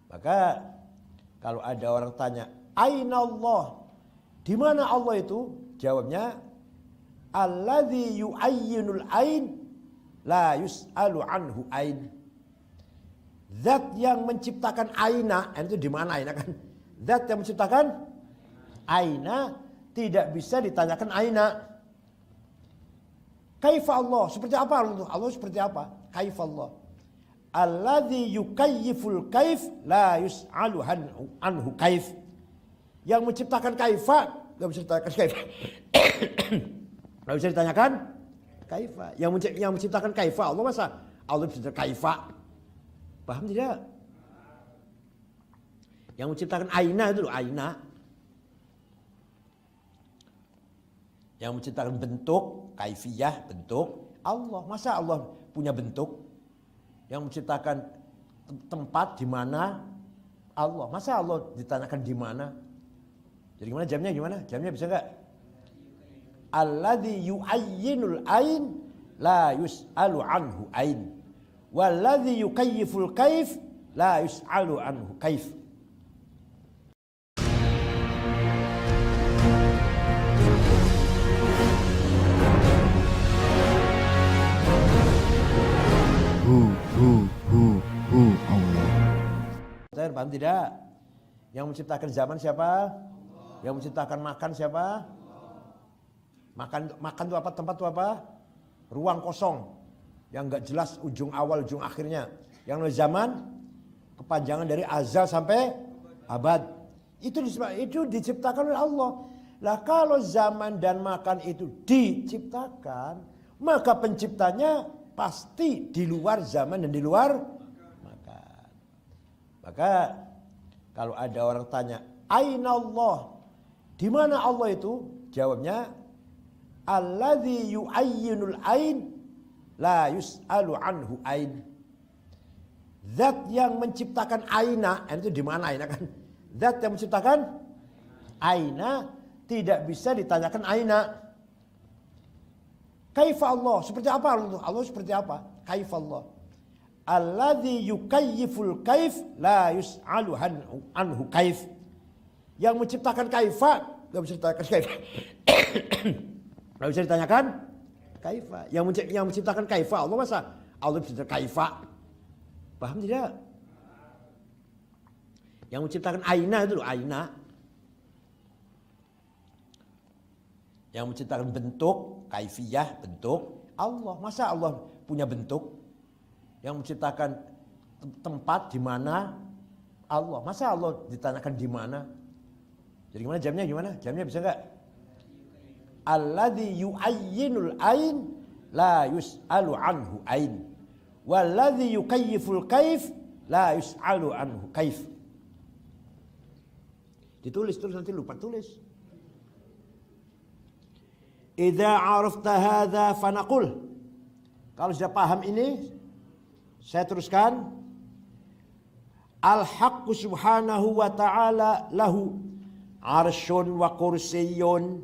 Maka kalau ada orang tanya, Aina Allah? Di mana Allah itu? Jawabnya, Alladzi yu'ayyinul ain la yus'alu anhu ain. Zat yang menciptakan aina, itu di mana aina kan? Zat yang menciptakan aina tidak bisa ditanyakan aina. Kaifa Allah? Seperti apa Allah? Allah seperti apa? Kaifa Allah? Alladzi yukayyiful kaif la yus'alu anhu kaif. Yang menciptakan kaifa, enggak bisa ditanyakan kaifa. Enggak bisa ditanyakan kaifa. Yang menciptakan kaifa Allah, masa Allah bisa kaifa? Paham tidak? Yang menciptakan aina itu loh, aina. Yang menciptakan bentuk, kaifiyah, bentuk, Allah. Masa Allah punya bentuk? Yang menciptakan tempat di mana? Allah. Masa Allah ditanyakan di mana? Jadi gimana jamnya gimana? Jamnya bisa enggak? Alladzi yu'ayyinul ain la yus'alu anhu ain. Walladzi yukayyiful kaif la yus'alu anhu kaif. Allah. Paham tidak? Yang menciptakan zaman siapa? Yang menciptakan makan siapa? Makan itu apa? Tempat itu apa? Ruang kosong yang enggak jelas ujung awal ujung akhirnya. Yang zaman kepanjangan dari azal sampai abad. Itu diciptakan oleh Allah. Lah kalau zaman dan makan itu diciptakan, maka penciptanya pasti di luar zaman dan di luar makan. Maka kalau ada orang tanya, Aina Allah? Di mana Allah itu? Jawabnya, Alladzi yu'ayyinul ain la yus'alu anhu ain. Zat yang menciptakan aina, itu di mana aina kan? Zat yang menciptakan aina tidak bisa ditanyakan aina. Kaifa Allah? Seperti apa Allah? Allah seperti apa? Kaifa Allah? Alladzi yukayyiful kaif la yus'alu anhu kaif. Yang menciptakan kaifa, enggak bisa ditanyakan kaifa. Enggak bisa ditanyakan kaifa. Yang menciptakan kaifa Allah, masa Allah bisa kaifa? Paham tidak? Yang menciptakan aina itu loh, aina. Yang menciptakan bentuk, kaifiyah, bentuk, Allah. Masa Allah punya bentuk? Yang menciptakan tempat di mana? Allah. Masa Allah ditanyakan di mana? Jadi gimana jamnya gimana? Jamnya bisa enggak? Alladzi yu'ayyinul ain la yus'alu anhu ain. Walladzi yukayyiful kaif la yus'alu anhu kaif. Ditulis terus nanti lupa tulis. Idza 'arafta hadza fanaqul. Kalau sudah paham ini, saya teruskan. Al-haqqu subhanahu wa ta'ala lahu arsyun wa kursiyyun.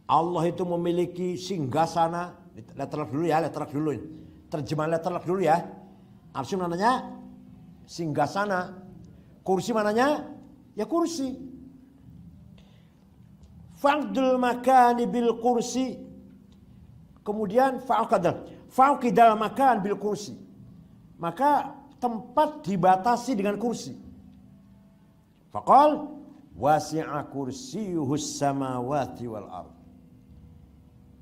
Allah itu memiliki singgasana. Letterlock dulu ya, letterlock dulu. Terjemahan letterlock dulu ya. Arsyun mananya singgasana. Kursi mananya? Ya kursi. Fa'dul makani bil kursi. Kemudian fa'qidal makan bil kursi. Maka tempat dibatasi dengan kursi. Faqal wasi'a kursiyuhus samawati wal ard.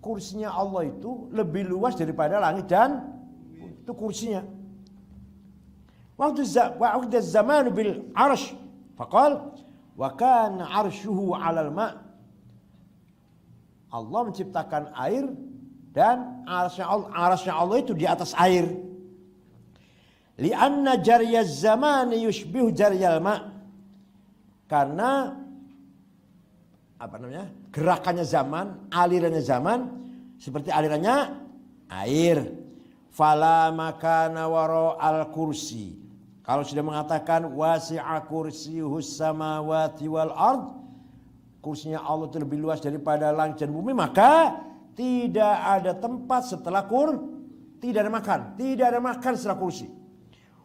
Kursinya Allah itu lebih luas daripada langit dan itu kursinya. Waktu zaman bil arsh. Faqal wa kana arshuhu 'alal ma'. Allah menciptakan air dan arasnya Allah itu di atas air. Lianna jariyaz zaman yushbihu jariyal ma'. Karena gerakannya zaman, alirannya zaman seperti alirannya air. Fala makana wara al kursi. Kalau sudah mengatakan wasi'a kursiyuhus samawati wal ard, kursinya Allah itu lebih luas daripada langit dan bumi, maka tidak ada tempat setelah tidak ada makan setelah kursi.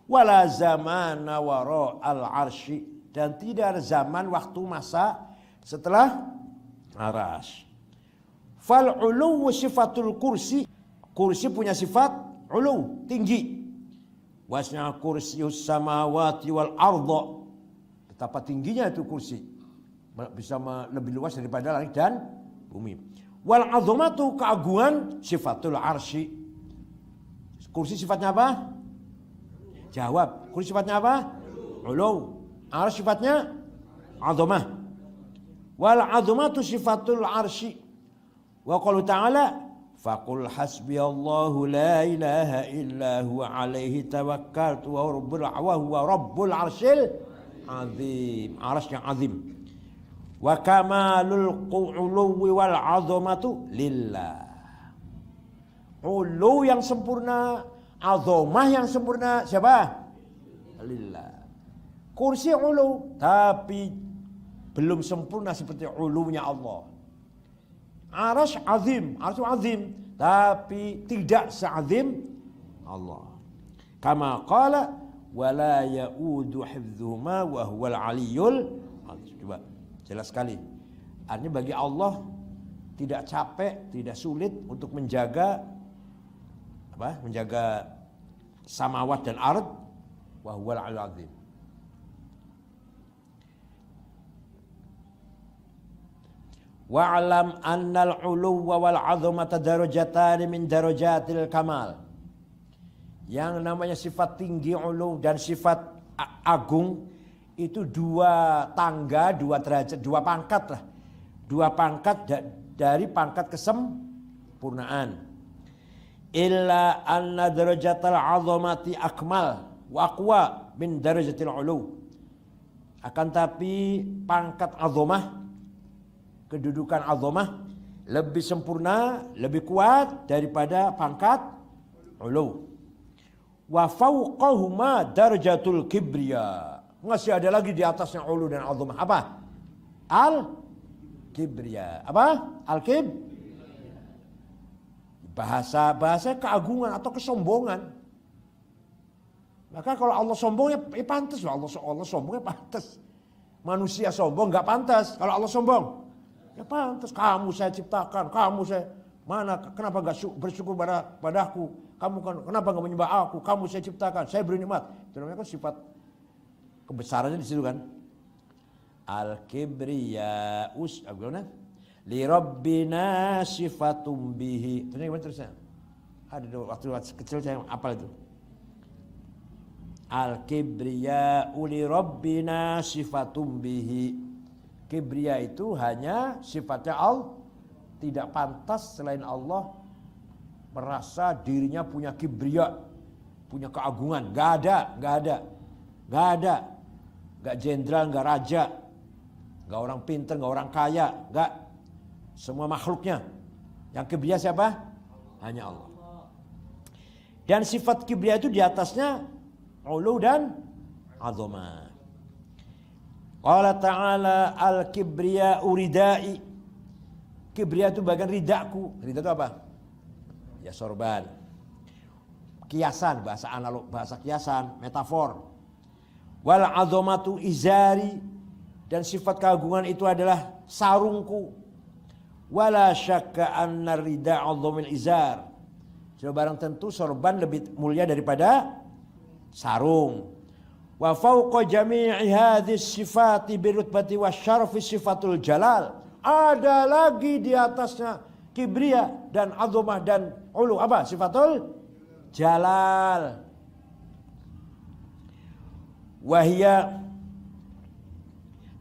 Wala zamana wara al-arsy, dan tidak ada zaman waktu masa setelah arsy. Fal ulu sifatul kursi, kursi punya sifat ulu, tinggi. Wasna kursius samawati wal arda, betapa tingginya itu kursi, bisa lebih luas daripada langit dan bumi. Wal azamatu, keagungan, sifatul arsy. Kursi sifatnya apa? Jawab. Kursi sifatnya apa? Ulu. Arsy sifatnya azamah. Wal azamatu sifatul arsy. Wa qalu ta'ala, faqul hasbiyallahu la ilaha illa huwa alaihi tawakkaltu wa huwa rabbul arsyil azim. Arsy yang azim. Wa kamalul uluwi wal azamatu lillah. Ulu yang sempurna, azamah yang sempurna siapa? Lillah. Kursi ulu tapi belum sempurna seperti ulunya Allah. Arsy azim, arsy azim tapi tidak seazim Allah. Kama qala wala yaudu hifdzuhuma wa huwal aliyyul azim. Coba jelas sekali. Artinya bagi Allah tidak capek, tidak sulit untuk menjaga apa? Menjaga samawat dan ard, wa huwal aliyyul azim. Wa'lam annal uluwa wal 'azamata darajatan min darajatil kamal. Yang namanya sifat tinggi ulu dan sifat agung itu dua tangga, dua derajat, dua pangkat lah. Dua pangkat dari pangkat kesempurnaan. Illa anna darajatal 'azamati akmal wa aqwa min darajatil ulu. Akan tapi pangkat azamah, kedudukan azamah lebih sempurna, lebih kuat daripada pangkat ulu. Wa fawqahuma darajatul kibriya. Masih ada lagi di atasnya ulu dan azamah. Apa? Al-kibriya. Apa? Al-kib. Bahasa keagungan atau kesombongan. Maka kalau Allah sombong ya pantas loh. Allah sombong ya pantas. Manusia sombong nggak pantas. Kalau Allah sombong ya pantas. Kamu saya ciptakan, kamu saya mana? Kenapa nggak bersyukur padaku? Kamu kenapa nggak menyembah aku? Kamu saya ciptakan, saya beri nikmat. Itu namanya kan sifat kebesarannya di situ kan. Al-kibriya bagaimana? Li rabbina sifatum bihi. Terusnya gimana terusnya? Ada waktu kecil saya apal itu. Al-kibriya li rabbina sifatum bihi. Kibria itu hanya sifatnya Allah. Tidak pantas selain Allah merasa dirinya punya kibria, punya keagungan. Gak ada. Gak jenderal, gak raja, gak orang pintar, gak orang kaya, gak. Semua makhluknya. Yang kibria siapa? Hanya Allah. Dan sifat kibria itu di atasnya ulu dan azamah. Allah Ta'ala al-kibriya uridai. Kibriya itu bagian ridaku. Rida itu apa? Ya sorban. Kiasan, bahasa analog, bahasa kiasan, metafor. Wal azamatu izari. Dan sifat keagungan itu adalah sarungku. Wala syakka anna rida azamil izar. Sudah barang tentu sorban lebih mulia daripada sarung. Wa fawqa jami'i hadhis sifati birutbati wasyarafi sifatul jalal. Ada lagi di atasnya kibria dan azamah dan ulu. Apa? Sifatul jalal. Wahia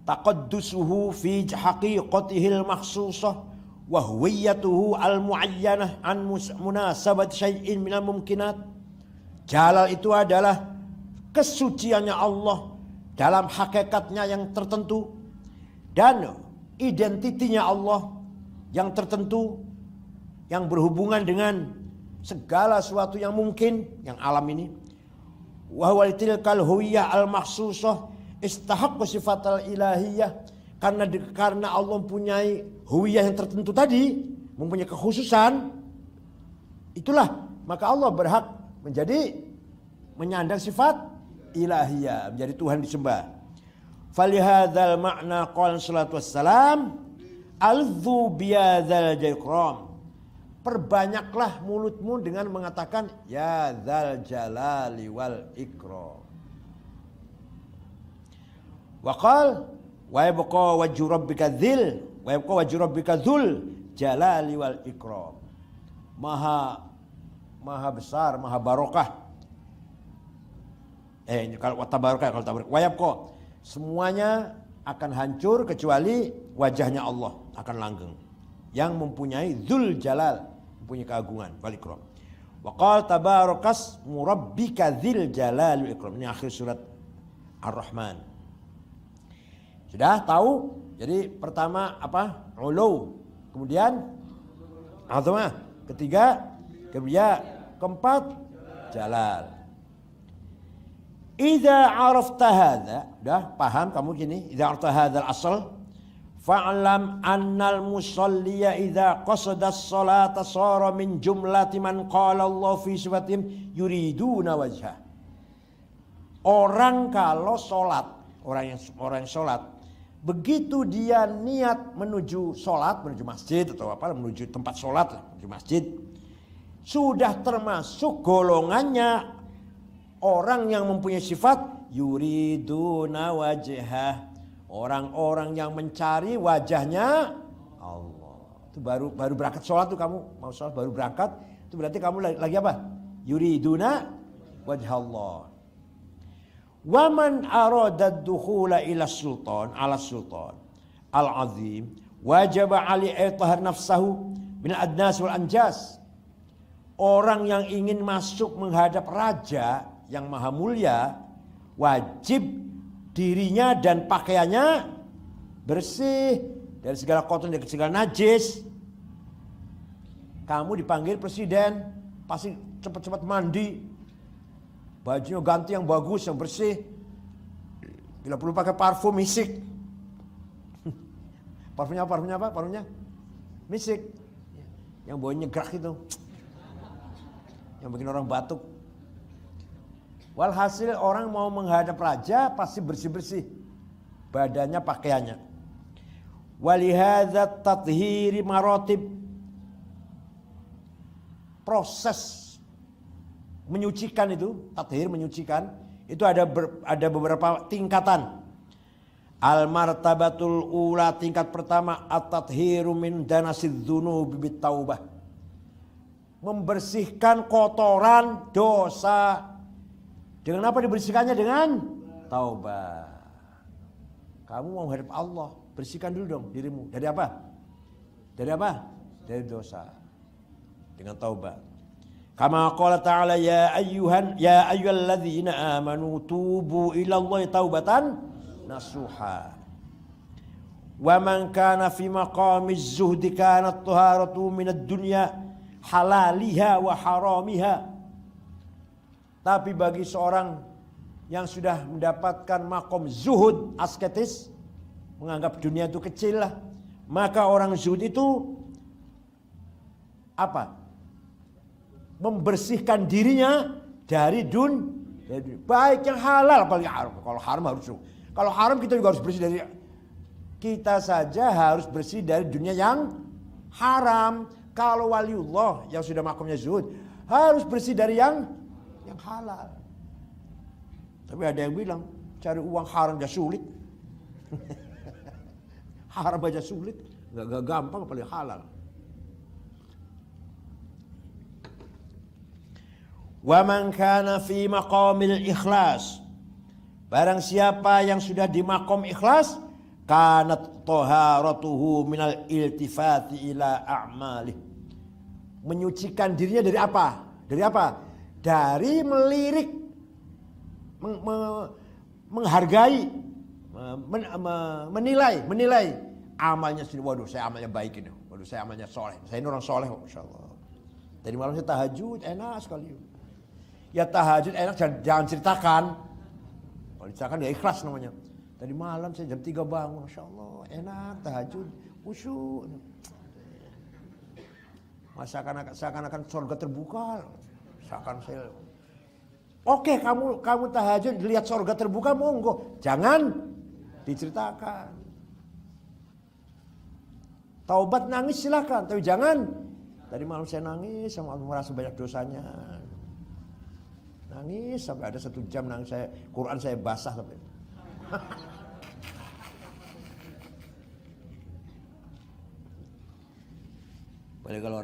taqaddusuhu fi haqiqatihil makhsusah wa huwiyatuhu al-mu'ayyanah an munasabat syai'in minal mumkinat. Jalal itu adalah kesuciannya Allah dalam hakikatnya yang tertentu dan identitinya Allah yang tertentu yang berhubungan dengan segala sesuatu yang mungkin yang alam ini. Wa huwa tilkal huwiyah al-makhsusah istahaqqu sifatal ilahiyah, karena Allah mempunyai huwiyah yang tertentu tadi, mempunyai kekhususan, itulah maka Allah berhak menyandang sifat ilahiyah, menjadi Tuhan disembah. Falihadzal makna qala salatu wassalam alzu biyadzal ikram. Perbanyaklah mulutmu dengan mengatakan ya dzal jalali wal ikram. Wa qala wa yabqa wajhu rabbika dzil wa yabqa wajhu rabbika dzul jalali wal ikram. Maha besar, maha barokah. Kalau tabarokah, kalau tabarokah wa yabqa, semuanya akan hancur kecuali wajahnya Allah akan langgeng yang mempunyai dzul jalal, mempunyai keagungan wal ikram. Wa qala tabarakas murabbika dzil jalal wal ikram. Ini akhir surat Ar-Rahman. Sudah tahu? Jadi pertama apa? Ulu. Kemudian azamah. Ketiga kemudian keempat jalal. Idza arafta hadza, dah paham kamu gini, idza arafta hadzal asl fa'lam annal musalliya idza qasada as-salata sara min jumlati man qala Allah fi sifatihim yuriduna wajha. Orang kalau salat, orang yang salat, begitu dia niat menuju salat, menuju masjid atau apa, menuju tempat salat, menuju masjid, sudah termasuk golongannya orang yang mempunyai sifat yuriduna wajhah, orang-orang yang mencari wajahnya Allah. Itu baru berangkat sholat tuh kamu mau sholat baru berangkat, itu berarti kamu lagi apa? Yuriduna wajah Allah. Waman arada dukhula ila sultan ala sultan al-azim wajib ali itahar nafsahu min adnas wal anjas. Orang yang ingin masuk menghadap raja yang maha mulia, wajib dirinya dan pakaiannya bersih dari segala kotor, dari segala najis. Kamu dipanggil presiden, pasti cepat-cepat mandi, bajunya ganti yang bagus, yang bersih. Bila perlu pakai parfum misik. Parfumnya apa? Parfumnya misik. Yang baunya gerak itu. Yang bikin orang batuk. Walhasil orang mau menghadap raja pasti bersih-bersih badannya, pakaiannya. Walihadza tathhiri maratib, proses menyucikan itu, tathhir menyucikan itu ada beberapa tingkatan. Al martabatul ula, tingkat pertama at-tathhiru min danasidz dzunubi bit taubah. Membersihkan kotoran dosa. Dengan apa dibersihkannya? Dengan taubat. Kamu mau menghadap Allah, bersihkan dulu dong dirimu. Dari apa? Dari apa? Dari dosa. Dengan taubat. Kama qala ta'ala ya ayyuhalladzina amanu tubu ilallahi taubatan nasuha. Wa man kana fi maqamiz zuhdi kanat taharatu minad dunya halaliha wa haramiha. Tapi bagi seorang yang sudah mendapatkan makom zuhud, asketis, menganggap dunia itu kecil lah, maka orang zuhud itu apa? Membersihkan dirinya dari baik yang halal, apalagi haram. Kalau haram harus, kalau haram kita juga harus bersih dari, kita saja harus bersih dari dunia yang haram. Kalau waliullah yang sudah makomnya zuhud harus bersih dari yang halal. Tapi ada yang bilang cari uang haram aja sulit. Haram aja sulit, gak gampang apalagi halal. Wa man kana fi maqamil ikhlas, barang siapa yang sudah di makom ikhlas, kanat taharatuhu minal iltifati ila a'malih. Menyucikan dirinya dari apa? Dari apa? Dari melirik, menghargai, menilai amalnya sendiri. Waduh, saya amalnya baik ini. Waduh, saya amalnya soleh. Saya ini orang soleh, insyaallah. Tadi malam saya tahajud, enak sekali. Ya tahajud enak, jangan ceritakan. Kalau diceritakan ya ikhlas namanya. Tadi malam saya jam 3 bangun, insyaallah enak tahajud, khusyuk. Seakan-akan surga terbuka. Seakan saya Oke, kamu tahajud lihat surga terbuka, monggo. Jangan diceritakan. Taubat nangis silakan, tapi jangan. Tadi malam saya nangis, sama aku merasa banyak dosanya. Nangis sampai ada 1 jam nangis saya, Quran saya basah sampai. Padahal kalau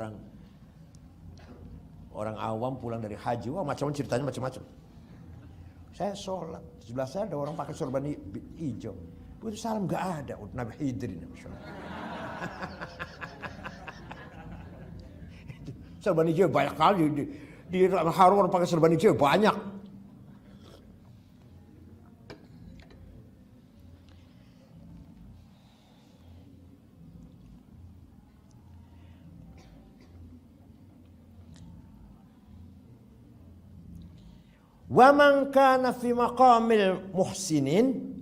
orang awam pulang dari haji, wah macam-macam ceritanya macam-macam. Saya sholat, di sebelah saya ada orang pakai sorban hijau. Begitu salam gak ada, Nabi Khidir ini. Sorban hijau banyak kali di harum orang pakai sorban hijau banyak. Wa man kana fi maqamil muhsinin,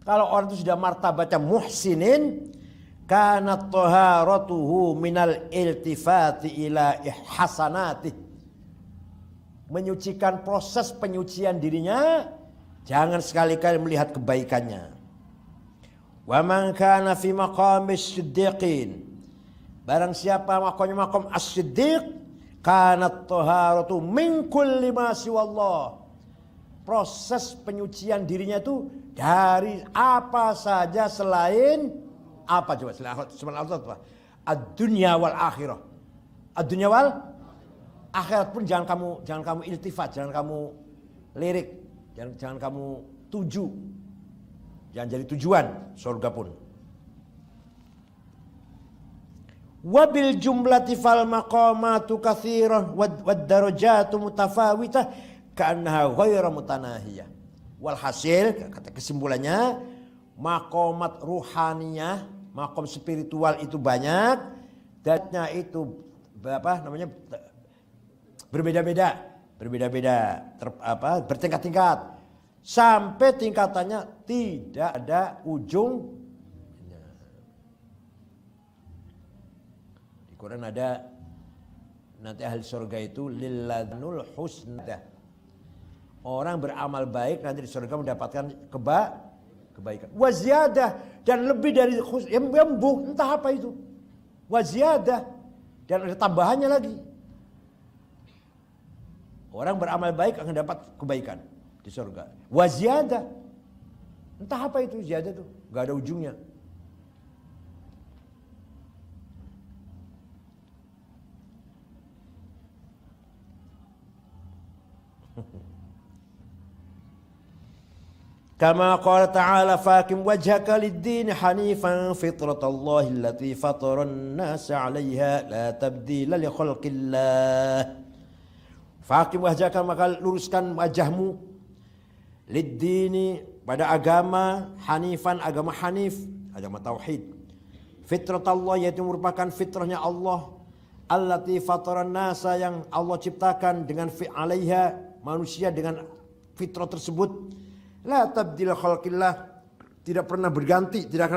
kalau orang itu sudah martabatnya muhsinin, kana taharatuhu minal iltifati ila ihsanati, menyucikan proses penyucian dirinya, jangan sekali-kali melihat kebaikannya. Wa man kana fi maqamis siddiqin, barang siapa makamnya makam as-siddiq, kana taharatu min kulli ma siwallah, proses penyucian dirinya itu dari apa saja selain apa, coba selain Allah apa? Ad-dunya wal akhirah. Ad-dunya wal akhirat pun jangan kamu iltifat, jangan kamu lirik, jangan kamu tuju. Jangan jadi tujuan surga pun. Wabil jumlati fal maqamatu katsirah wad darajatu mutafawitah ka'annaha ghairu mutanahiyah. Walhasil, kata kesimpulannya, makomat ruhaniyah, makom spiritual itu banyak, datnya itu berbeda-beda, bertingkat-tingkat, sampai tingkatannya tidak ada ujung. Di Quran ada nanti ahli surga itu lilladnul husna. Orang beramal baik nanti di surga mendapatkan kebaikan. Waziyadah, dan lebih dari yang entah apa itu. Waziyadah, dan ada tambahannya lagi. Orang beramal baik akan dapat kebaikan di surga. Waziyadah, entah apa itu ziyadah itu, nggak ada ujungnya. Kama qala ta'ala fakim wajhaka lid-din hanifan fitratallahi allati fataran nasa 'alaiha la tabdila li khalqillah. Fakim wajhaka, maka luruskan wajahmu, lid-dini, pada agama, hanifan, agama hanif, agama tauhid. Fitratallah, yaitu merupakan fitrahnya Allah, allati fataran nasa, yang Allah ciptakan dengan 'alaiha, manusia dengan fitrah tersebut. La tabdila khalqillah, tidak pernah berganti, tidak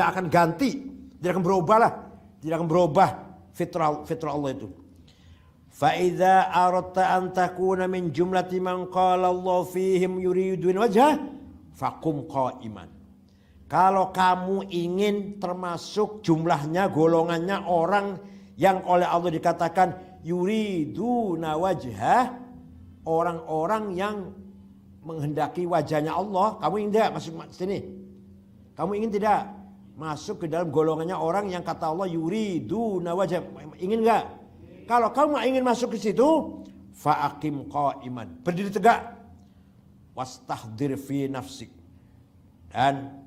akan ganti, tidak akan berubah fitrah Allah itu. Fa idza aradta an takuna min jumlati man qala Allah fihim yuridun wajhah faqum qa'iman. Kalau kamu ingin termasuk jumlahnya, golongannya orang yang oleh Allah dikatakan yuriduna wajhah, orang-orang yang menghendaki wajahnya Allah, kamu ingin tidak masuk sini? Kamu ingin tidak masuk ke dalam golongannya orang yang kata Allah yuriduna wajah? Ingin enggak? Kalau kamu ingin masuk ke situ, fa'aqim qa'iman, berdiri tegak, wastahdir fi nafsik, dan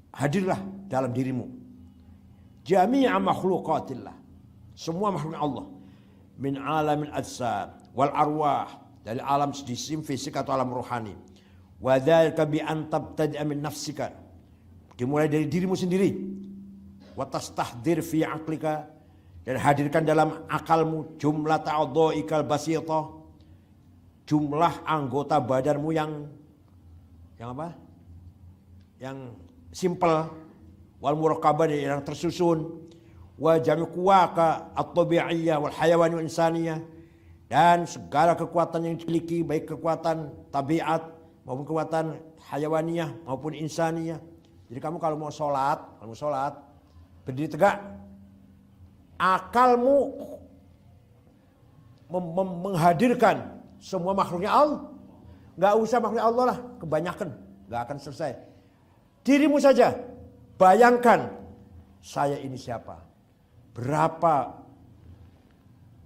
hadirlah dalam dirimu, jami'a makhluqatillah, semua makhluk Allah, min alamin ajsad wal arwah, dari alam jisim fisik atau alam rohani. Wa dzalika bi an tabtadi'a min nafsika, dimulai dari dirimu sendiri. Wa tastahdir fi aqlika, dan hadirkan dalam akalmu jumlah ta'dha'ikal basitah, jumlah anggota badanmu yang apa? Yang simpel, wal muraqabah, yang tersusun, wa jami' quwaka at-tabi'iyyah wal hayawani wal insaniyah, Dan segala kekuatan yang dimiliki, baik kekuatan tabiat maupun kekuatan hayawaniyah maupun insaniyah. Jadi kamu kalau mau sholat, berdiri tegak, akalmu menghadirkan semua makhluknya Allah. Nggak usah makhluknya Allah lah, kebanyakan, nggak akan selesai. Dirimu saja, bayangkan saya ini siapa, berapa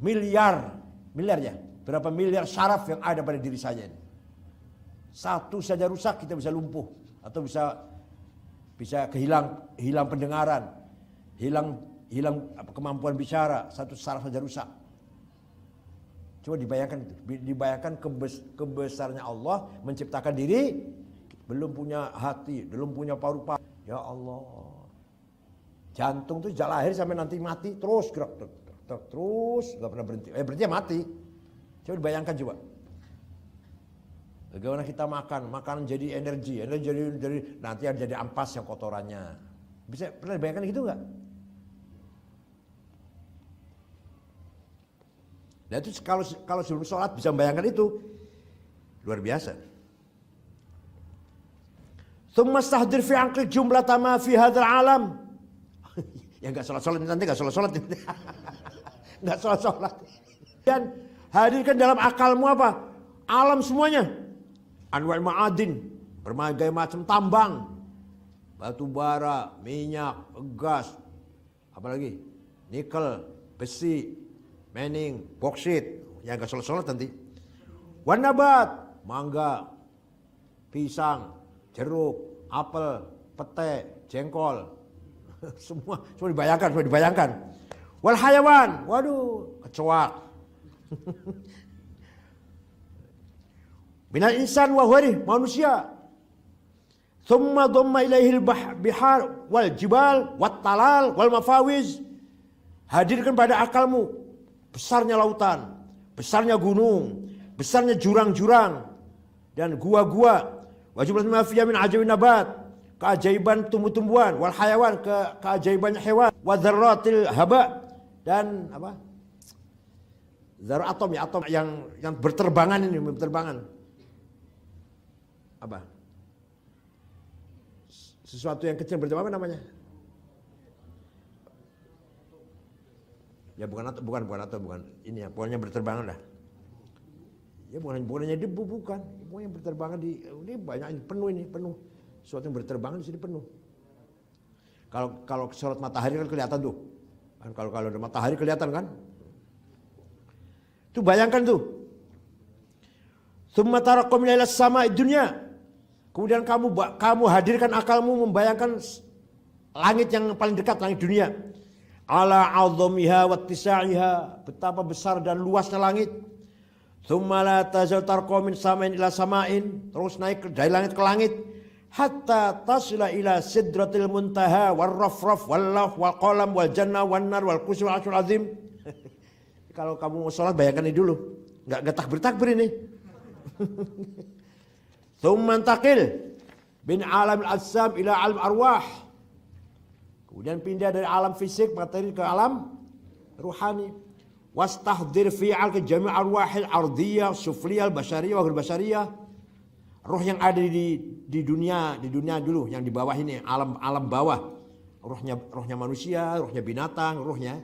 miliar ya, berapa miliar syaraf yang ada pada diri saya ini. Satu saja rusak kita bisa lumpuh atau bisa hilang pendengaran, hilang kemampuan bicara, satu syaraf saja rusak. Coba dibayangkan itu, dibayangkan kebesarannya Allah menciptakan diri, belum punya hati, belum punya paru-paru. Ya Allah, jantung tuh sejak lahir sampai nanti mati terus gerak, terus nggak pernah berhenti. Berarti ya mati. Coba dibayangkan coba. Bagaimana kita makan jadi energi jadi nanti ada jadi ampas yang kotorannya. Bisa pernah dibayangkan gitu nggak? Dan itu kalau sebelum sholat bisa membayangkan itu luar biasa. Tsumma stahdir fi aqli jumlah ma fi hadzal alam. Ya enggak sholat nanti enggak sholat. Enggak sholat. Dan hadirkan dalam akalmu apa? Alam semuanya. Anwar ma'adin, berbagai macam tambang. Batu bara, minyak, gas, apalagi nikel, besi, mening, boksit, yang enggak sholat nanti. Wan nabat, mangga, pisang, jeruk, apel, pete, jengkol. semua dibayangkan. Wal hayawan, waduh, kecoak. Minal insan wa huwari, manusia. Thumma dhamma ilaihil bihar wal jibal wat talal wal mafawiz. Hadirkan pada akalmu besarnya lautan, besarnya gunung, besarnya jurang-jurang dan gua-gua. Wa jumlah ma fiya min ajabin nabat, keajaiban tumbuh-tumbuhan, wal hayawan, keajaibannya hewan, wa dzarratil haba, dan apa? Zarah atom yang berterbangan ini, berterbangan. Apa? Sesuatu yang kecil berterbangan namanya? Ya bukan ini ya, pokoknya berterbangan lah. Ya bukan hanya debu, bukan. Pokoknya berterbangan ini banyak, penuh. Sesuatu yang berterbangan di sini penuh. Kalau sorot matahari kan kelihatan tuh. Kan kalau ada matahari kelihatan kan? Tuh bayangkan tuh. Tsumma taraqqa min ila sama'id dunya. Kemudian kamu hadirkan akalmu membayangkan langit yang paling dekat, langit dunia. Ala 'azamiha wa ittisa'iha, betapa besar dan luasnya langit. Tsumma la tazal tarqa min sama'in ila sama'in, terus naik dari langit ke langit hatta tasila ila sidratil muntaha war rafraf wal lawh wal qalam wal jannah wan nar wal kursi wal 'arsyul azim. Kalau kamu mau sholat bayangkan ini dulu, nggak takbir ini. Tsumma taqil bin alam al-ajsam ila alam arwah. Kemudian pindah dari alam fisik materi ke alam ruhani. Wastahdir fi al jami' arwahil ardiyah, sufliyah, bashariyah, wa ghair bashariyah. Ruh yang ada di dunia dulu, yang di bawah ini, alam bawah. Ruhnya manusia, ruhnya binatang, ruhnya.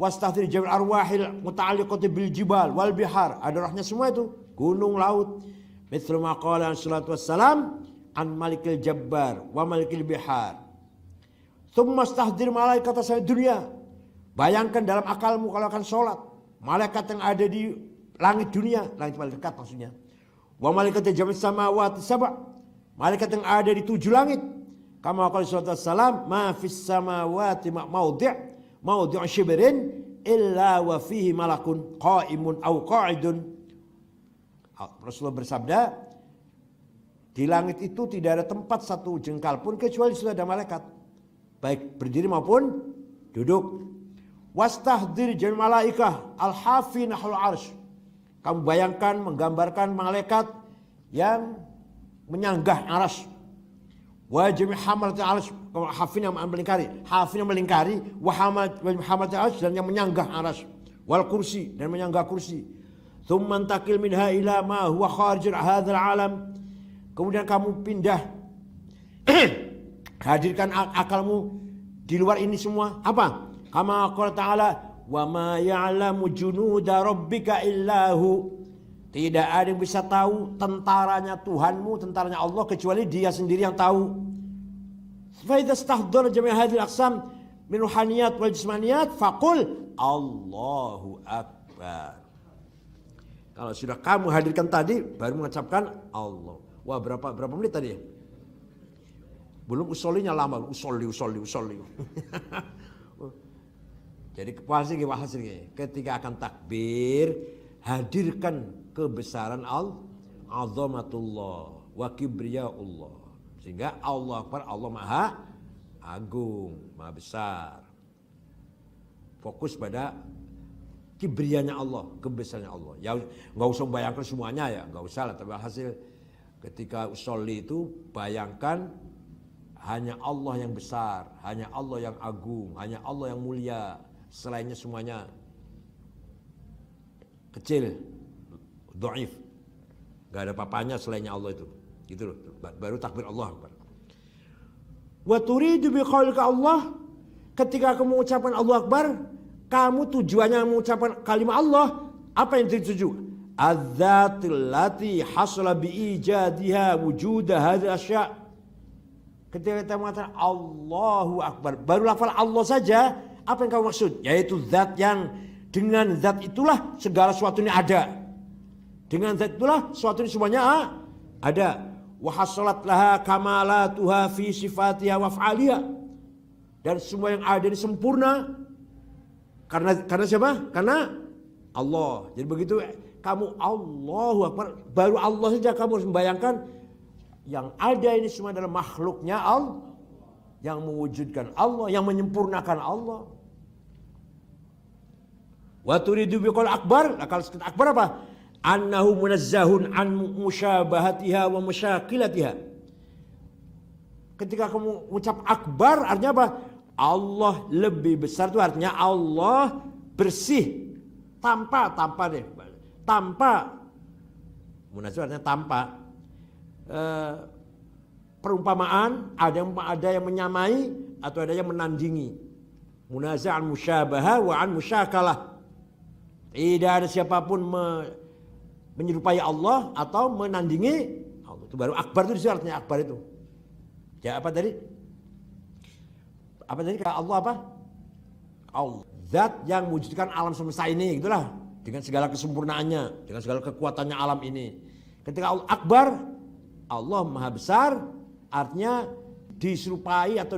Wastahdir jami' arwahil muta'alliqati bil jibal wal bihar. Ada ruhnya semua itu, gunung, laut. Mithlu ma qala sallallahu wassalam an malikil jabbar wa malikil bihar. Tsumma stahdir malaikat asal dunia. Bayangkan dalam akalmu kalau akan sholat, malaikat yang ada di langit dunia, langit paling dekat maksudnya. Wa malaikat jamis samawati sab'a, malaikat yang ada di 7 langit. Kama qala sallallahu wassalam ma fis samawati mawdi' shibrin illa wa fihi malakun qa'imun aw qa'idun. Rasulullah bersabda, di langit itu tidak ada tempat satu jengkal pun kecuali sudah ada malaikat, baik berdiri maupun duduk. Wastahdir jami' malaikah al-hafi nahul arsh. Kamu bayangkan, menggambarkan malaikat yang menyanggah arsy. Wa jami' hamalat arsy, hafin yang melingkari, wa hamalat arsy, dan yang menyanggah arsy. Wal kursi, dan menyanggah kursi. Tsumma taqil minha ila ma huwa kharij hadzal alam. Kemudian kamu pindah hadirkan akalmu di luar ini semua. Apa? Kama qala ta'ala, wa ma ya'lamu junuda rabbika illahu. Tidak ada yang bisa tahu tentaranya Tuhanmu, tentaranya Allah kecuali Dia sendiri yang tahu. Fa idza istahdara jami' hadhihi al-aqsam min ruhaniyat wal jismaniyat faqul Allahu akbar. Kalau sudah kamu hadirkan tadi baru mengucapkan Allah. Wah, berapa menit tadi? Belum usolinya lama, usoli. Jadi hasil ketika akan takbir, hadirkan kebesaran azamatullah wa kibriyaullah. Sehingga Allah Akbar, Allah Maha Agung, Maha Besar. Fokus pada kibrianya Allah, kebesarannya Allah. Ya nggak usah bayangkan semuanya ya, nggak usah lah. Tapi hasil ketika usolli itu bayangkan hanya Allah yang besar, hanya Allah yang agung, hanya Allah yang mulia. Selainnya semuanya kecil, dhaif, nggak ada papanya selainnya Allah itu. Gitu loh. Baru takbir Allah Akbar. Wa turidu bi qaulika Allah, ketika kamu mengucapkan Allah Akbar, kamu tujuannya mengucapkan kalimat Allah, apa yang dituju? Az-zatil lati hasala bi ijadiha wujuda hadhihi asya'. Ketika kita mengatakan Allahu Akbar, baru lafal Allah saja, apa yang kamu maksud? Yaitu zat yang dengan zat itulah segala sesuatu ini ada. Dengan zat itulah sesuatu ini semuanya ada. Wa hasalat laha kamalatuha fi sifatiha wa af'aliha. Dan semua yang ada ini sempurna. Karena siapa? Karena Allah. Jadi begitu kamu Allahu Akbar, baru Allah saja kamu harus membayangkan yang ada ini semua adalah makhluknya Allah, yang mewujudkan Allah, yang menyempurnakan Allah. Wa turidu biqaul akbar, kalau akbar apa? Annahu munazzahun an musyabahatiha wa musyakilatiha. Ketika kamu ucap akbar artinya apa? Allah lebih besar itu artinya Allah bersih, tanpa munazzah artinya tanpa perumpamaan, ada yang menyamai atau ada yang menandingi. Munazzah an musyabaha wa an musyakalah. Tidak ada siapapun menyerupai Allah atau menandingi Allah. Itu baru akbar, itu artinya akbar itu. Ya apa tadi? Apa tadi kata Allah apa? Allah. Zat yang mewujudkan alam semesta ini, gitulah. Dengan segala kesempurnaannya, dengan segala kekuatannya alam ini. Ketika Allah akbar, Allah maha besar, artinya diserupai atau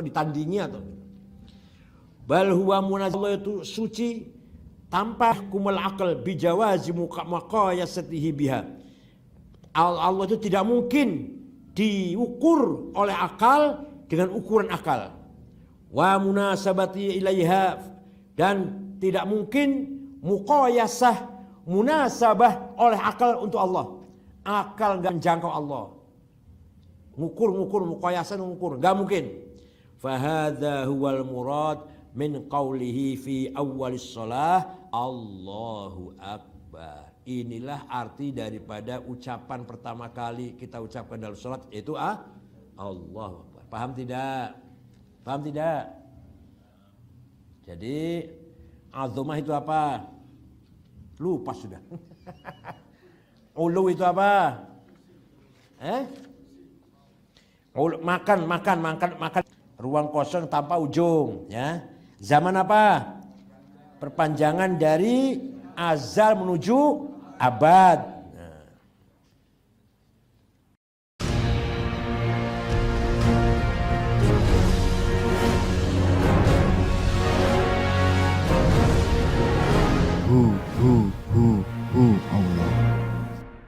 ditandingi atau. Bal huwa munazzah, itu suci tanpa kumal akal bijawazi maqayasatihi biha. Allah itu tidak mungkin diukur oleh akal dengan ukuran akal. Wa munasabati ilaiha, dan tidak mungkin muqayasah munasabah oleh akal untuk Allah. Akal enggak menjangkau Allah. Ngukur muqayasah ngukur, enggak mungkin. Fa hadza huwal murad min qawlihi fi awwalis shalah Allahu Akbar. Inilah arti daripada ucapan pertama kali kita ucapkan dalam salat, yaitu Allahu Akbar. Paham tidak? Paham tidak? Jadi azamah itu apa? Lupa sudah. Ulu itu apa? Makan. Ruang kosong tanpa ujung, ya. Zaman apa? Perpanjangan dari azal menuju abad.